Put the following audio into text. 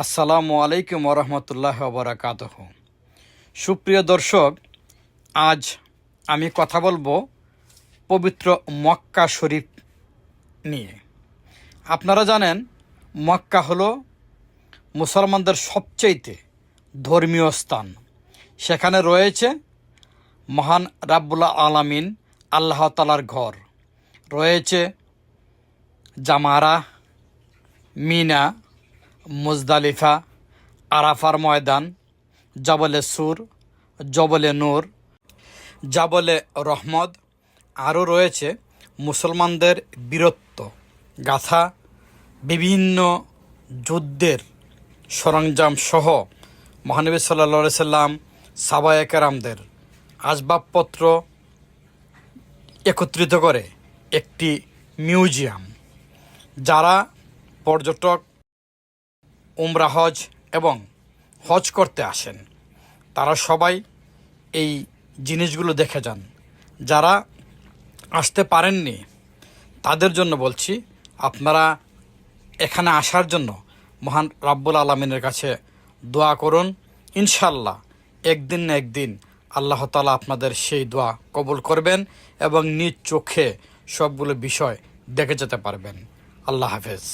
আসসালামু আলাইকুম ওরহমতুল্লাহ বারাকাতুহ। সুপ্রিয় দর্শক, আজ আমি কথা বলবো পবিত্র মক্কা শরীফ নিয়ে। আপনারা জানেন, মক্কা হলো মুসলমানদের সবচেয়ে ধর্মীয় স্থান। সেখানে রয়েছে মহান রাব্বুল আলামিন আল্লাহ তাআলার ঘর, রয়েছে জামারা, মিনা, মুজদালিফা, আরাফার ময়দান, জবলে সুর, জবলে নূর, জাবলে রহমত। আরও রয়েছে মুসলমানদের বীরত্ব গাথা বিভিন্ন যুদ্ধের সরঞ্জাম সহ মহানবী সাল্লাল্লাহু সাল্লাম সাহাবায়ে কেরামদের আসবাবপত্র একত্রিত করে একটি মিউজিয়াম। যারা পর্যটক উমরা হজ এবং হজ করতে আসেন, তারা সবাই এই জিনিসগুলো দেখে যান। যারা আসতে পারেননি তাদের জন্য বলছি, আপনারা এখানে আসার জন্য মহান রাব্বুল আলামিনের কাছে দোয়া করুন। ইনশাল্লাহ একদিন না একদিন আল্লাহ তাআলা আপনাদের সেই দোয়া কবুল করবেন এবং নিজ চোখে সবগুলো বিষয় দেখে যেতে পারবেন। আল্লাহ হাফেজ।